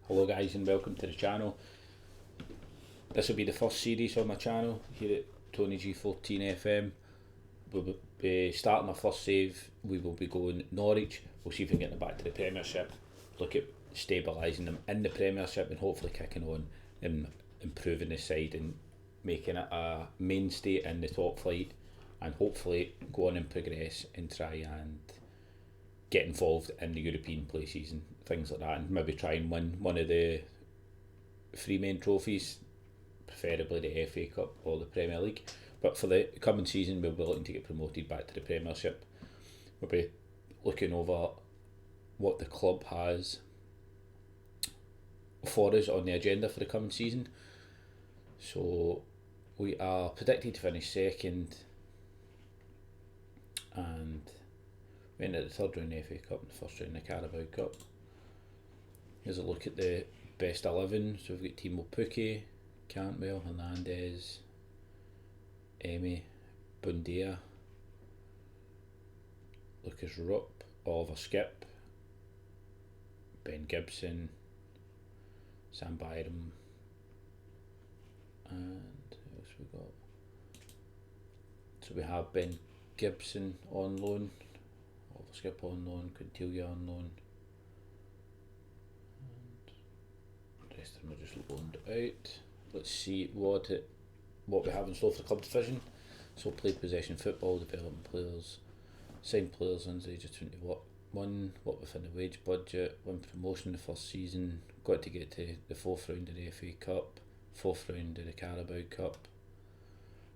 Hello guys and welcome to the channel. This will be the first series on my channel here at Tony G14 FM. We'll be starting our first save. We will be going Norwich. We'll see if we can get them back to the Premiership. Look at stabilising them in the Premiership and hopefully kicking on and improving the side and making it a mainstay in the top flight, and hopefully go on and progress and try and get involved in the European places and things like that, and maybe try and win one of the three main trophies, preferably the FA Cup or the Premier League. But for the coming season, we'll be looking to get promoted back to the Premiership. We'll be looking over what the club has for us on the agenda for the coming season. So we are predicted to finish second, and we entered the third round of the FA Cup and the first round of the Carabao Cup. Here's a look at the best 11. So we've got Timo Pukki, Cantwell, Hernandez, Emi, Bundia, Lucas Rupp, Oliver Skip, Ben Gibson, Sam Byram, and who else we got? So we have Ben Gibson on loan, Oliver Skip on loan, Quintilia on loan, and the rest of them are just loaned out. Let's see what we have in store for the club division. So played possession football, development players, signed players under the age of 21, what within the wage budget, won promotion the first season, got to get to the fourth round of the FA Cup, fourth round of the Carabao Cup,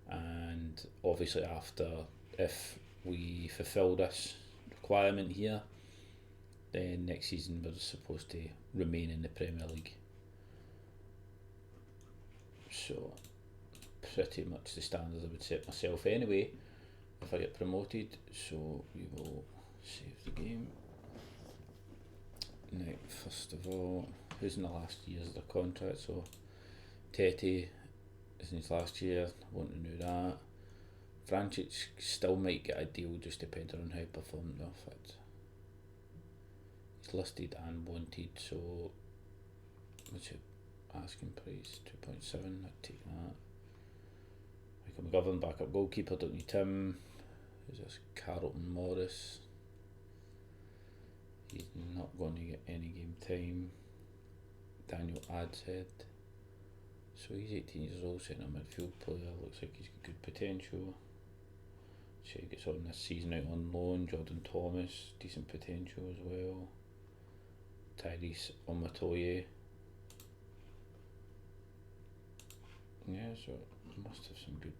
and obviously after, if we fulfil this requirement here, then next season we're supposed to remain in the Premier League. So pretty much the standards I would set myself anyway if I get promoted. So we will save the game. Now, first of all, who's in the last years of their contract? So Tete is in his last year, I want to know that. Vrancic still might get a deal just depending on how he performed off it. He's listed and wanted, so what's your asking price? 2.7, I'd take that. Michael McGovern, backup goalkeeper, don't need him. Who's this? Carlton Morris. He's not going to get any game time. Daniel Adshead. So he's 18 years old, centre midfield player, looks like he's got good potential. So he gets on this season out on loan. Jordan Thomas, decent potential as well. Tyrese Omatoye. Yeah, so must have some good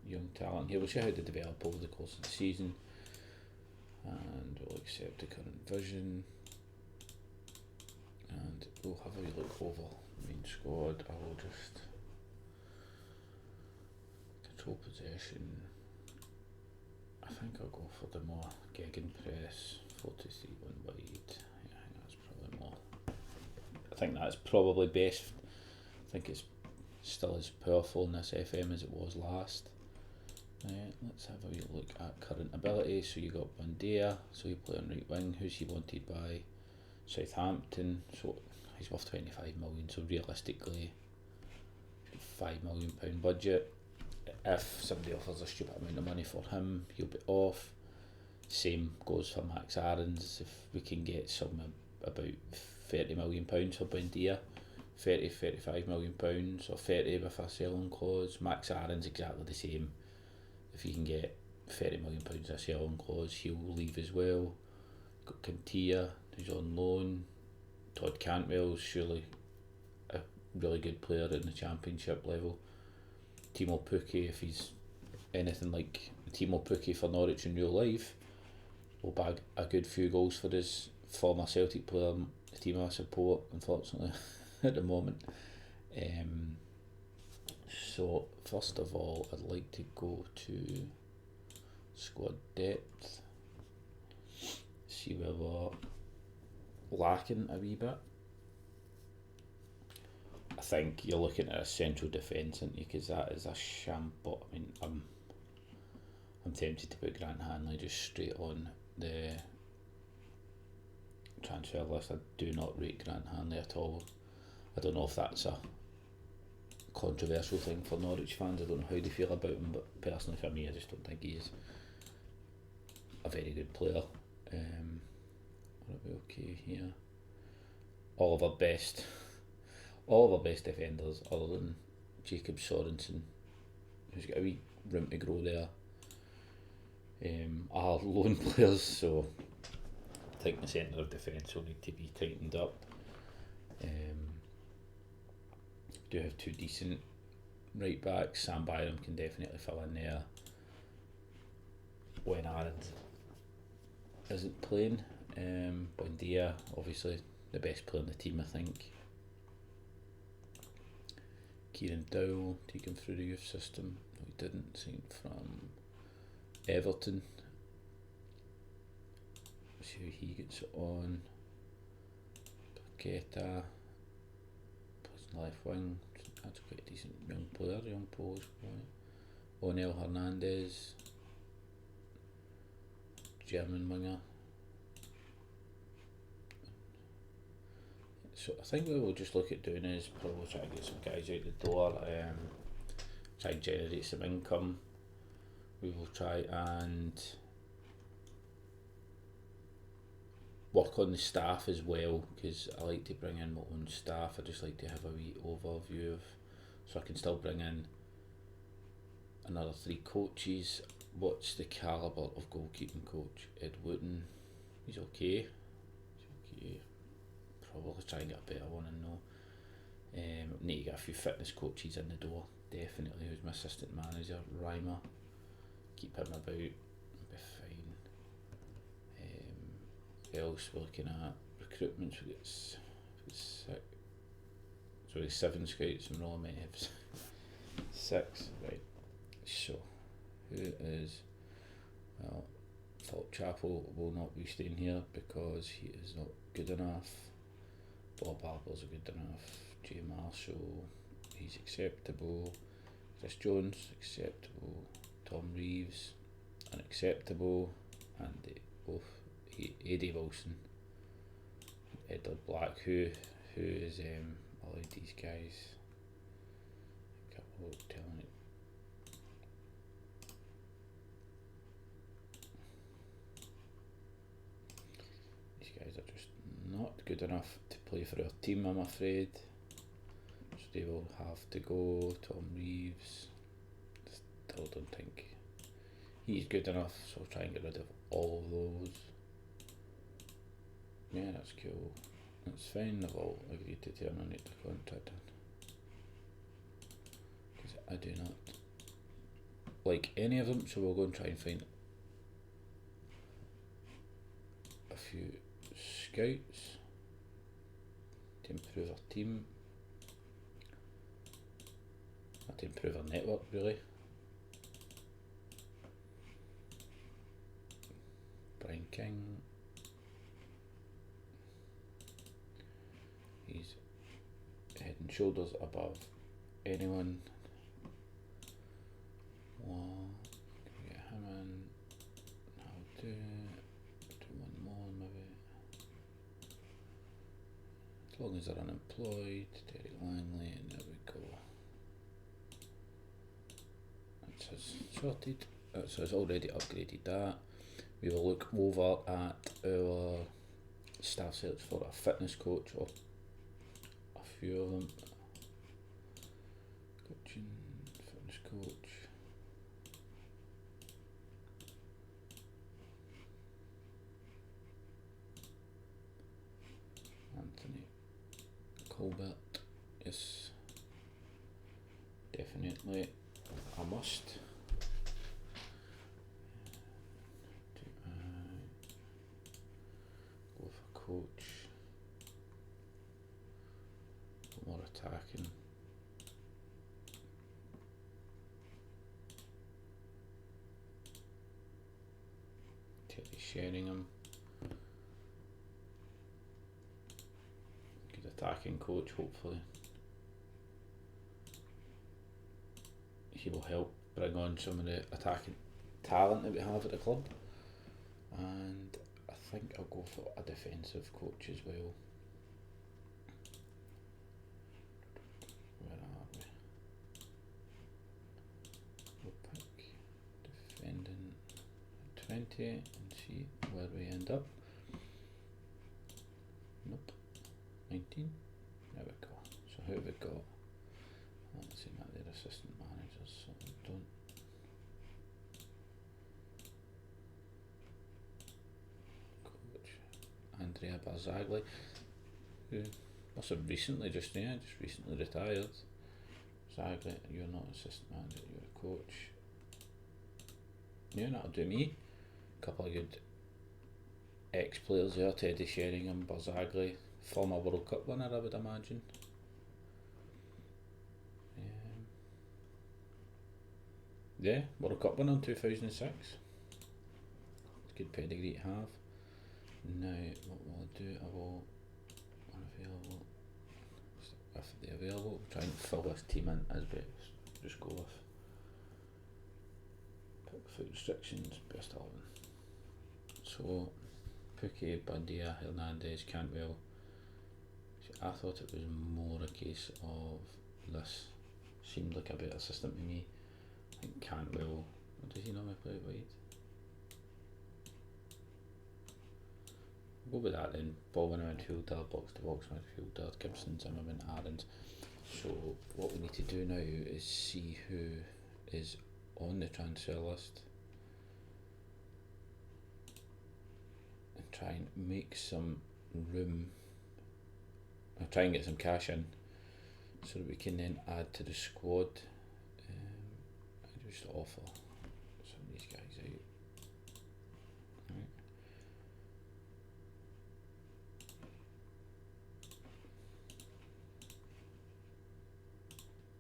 young talent here. We'll see how they develop over the course of the season, and we'll accept the current vision, and we'll have a look over main squad. I will just control possession. I think I'll go for the more gegenpress, 4-3-1 wide. Yeah, I think that's probably more. I think that's probably best. I think it's still as powerful in this FM as it was last. Let's have a wee look at current ability. So you got Bundia, so he play on right wing. Who's he wanted by? Southampton, so he's worth 25 million, so realistically £5 million budget. If somebody offers a stupid amount of money for him, he'll be off. Same goes for Max Aarons. If we can get some about £30 million for Bundia, 30-35 million pounds, or 30 with a selling clause. Max Aarons exactly the same. If you can get £30 million a selling clause, he'll leave as well. Got Quintia, who's on loan. Todd Cantwell's surely a really good player at the Championship level. Timo Pukki, if he's anything like Timo Pukki for Norwich in real life, will bag a good few goals for his former Celtic player, the team I support, unfortunately, at the moment. So first of all, I'd like to go to squad depth, see where we're lacking a wee bit. I think you're looking at a central defence, aren't you? Because that is a shambles. I mean, I'm tempted to put Grant Hanley just straight on the transfer list. I do not rate Grant Hanley at all. I don't know if that's a controversial thing for Norwich fans. I don't know how they feel about him, but personally for me, I just don't think he is a very good player. Are we okay here? All of our best defenders, other than Jacob Sorensen, who's got a wee room to grow there, are lone players, so I think the centre of defence will need to be tightened up. Do have two decent right backs. Sam Byram can definitely fill in there when Aaron isn't playing. Buendia, obviously the best player in the team, I think. Kieran Dowell, taken through the youth system. No, he didn't. Signed from Everton. See how he gets on. Paqueta plays in left wing. That's quite a decent young player, young Polish boy. Onel Hernandez, German winger. So I think what we'll just look at doing is probably try to get some guys out the door, try and generate some income. We will try and work on the staff as well, because I like to bring in my own staff. I just like to have a wee overview of, so I can still bring in another 3 coaches. What's the calibre of goalkeeping coach? Ed Wooten, he's okay. Probably try and get a better one and know. Need to get a few fitness coaches in the door, definitely. Who's my assistant manager? Reimer. Keep him about, be fine. Else we're looking at recruitment. We get 7 scouts, and we're only meant to have 6, right? So who is, well, Philip Chappell will not be staying here because he is not good enough. Bob Harper's good enough. Jay Marshall, he's acceptable. Chris Jones, acceptable. Tom Reeves, unacceptable. And both Eddie Wilson, Edward Black, who is I like these guys. A couple of telling it. These guys are just not good enough to play for our team, I'm afraid. So they will have to go. Tom Reeves, still don't think he's good enough, so I'll try and get rid of all of those. Yeah, that's cool. That's fine, they've all agreed to terminate the contract, because I do not like any of them, so we'll go and try and find a few scouts to improve our team, or to improve our network, really. Brian King, he's head and shoulders above anyone. Well, get him in. I'll do one more maybe. As long as they're unemployed. Derek Langley, and there we go. That's us sorted. That's us already upgraded that. We will look over at our staff search for a fitness coach, or a few of them. Coaching, fitness coach. Anthony Colbert, yes, definitely a must. Go for coach, more attacking. Terry Sheringham, good attacking coach, hopefully. He will help bring on some of the attacking talent that we have at the club. And I think I'll go for a defensive coach as well. 20 and see where we end up. Nope. 19. There we go. So who have we got? Let's see, not their assistant managers, so don't. Coach Andrea Barzagli, who must have recently recently retired. Barzagli, you're not assistant manager, you're a coach. Yeah, that'll do me. A couple of good ex-players there, Teddy Sheringham, Barzagli, former World Cup winner, I would imagine. Yeah, World Cup winner in 2006. It's good pedigree to have. Now, what will I do? I will, unavailable, if they're available, try and fill this team in as best. Just go with pick foot restrictions, best 11. So, Pookie, Bandia, Hernandez, Cantwell. I thought it was more a case of this seemed like a better system to me. I think Cantwell, does he normally play it wide? We'll go with that then. Ball winner midfielder, box to box midfielder, Gibson, Zimmerman, Aarons. So what we need to do now is see who is on the transfer list and try and make some room, or try and get some cash in so that we can then add to the squad. Just offer some of these guys out. Right.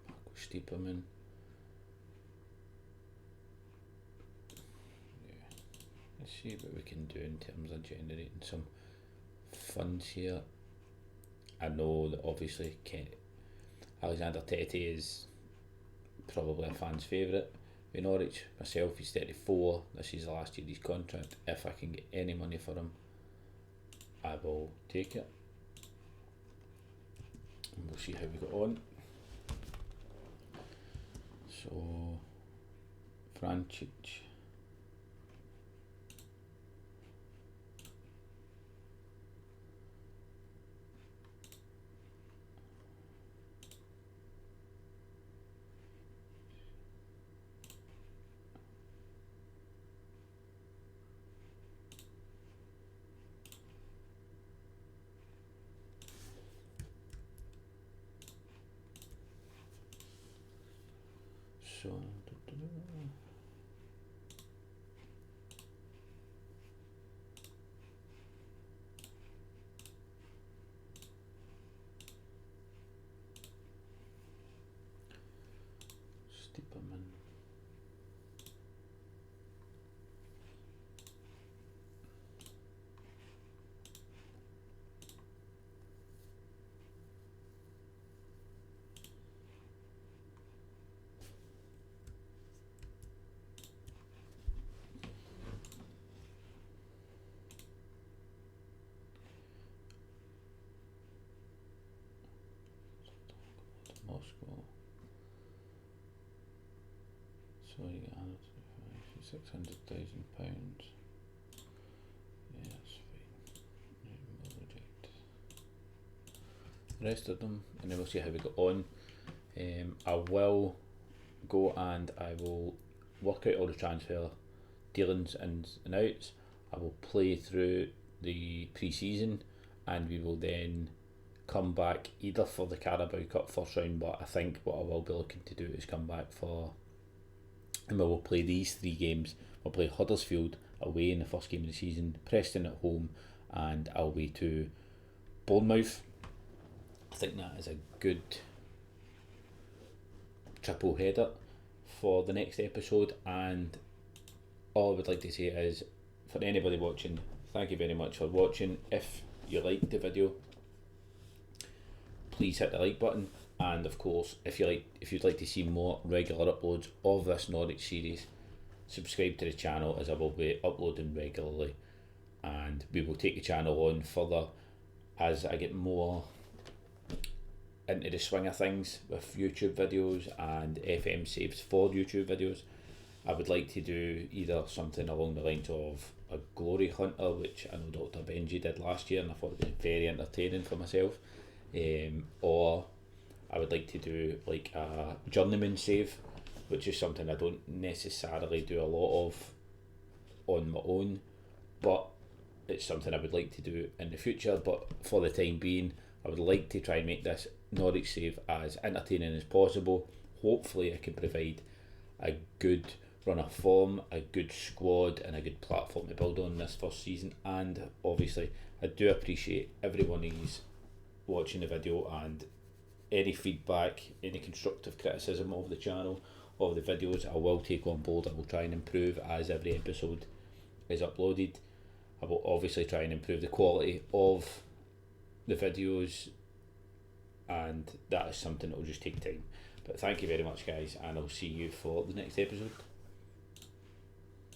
Marco Stiepermann. Yeah. Let's see what we can do in terms of generating some funds here. I know that obviously Alexander Tete is probably a fan's favourite in Norwich. Myself, he's 34, this is the last year of his contract. If I can get any money for him, I will take it. And we'll see how we go on. So, Vrancic. So, Stiepermann. Moscow. So you get £600,000. Yeah, that's fine. We'll reject the rest of them, and then we'll see how we go on. I will go and I will work out all the transfer dealings ins and outs. I will play through the pre-season, and we will then come back either for the Carabao Cup first round, but I think what I will be looking to do is come back for, and we will play these 3 games. We'll play Huddersfield away in the first game of the season, Preston at home, and away to Bournemouth. I think that is a good triple header for the next episode, and all I would like to say is, for anybody watching, thank you very much for watching. If you liked the video, please hit the like button, and of course if you'd like to see more regular uploads of this Norwich series, subscribe to the channel, as I will be uploading regularly, and we will take the channel on further as I get more into the swing of things with YouTube videos and FM saves for YouTube videos. I would like to do either something along the lines of a glory hunter, which I know Dr. Benji did last year and I thought it was very entertaining for myself, or I would like to do like a journeyman save, which is something I don't necessarily do a lot of on my own, but it's something I would like to do in the future. But for the time being, I would like to try and make this Norwich save as entertaining as possible. Hopefully I can provide a good run of form, a good squad and a good platform to build on this first season. And obviously I do appreciate everyone who's watching the video, and any feedback, any constructive criticism of the channel, of the videos, I will take on board. I will try and improve as every episode is uploaded. I will obviously try and improve the quality of the videos, and that is something that will just take time. But thank you very much, guys, and I'll see you for the next episode.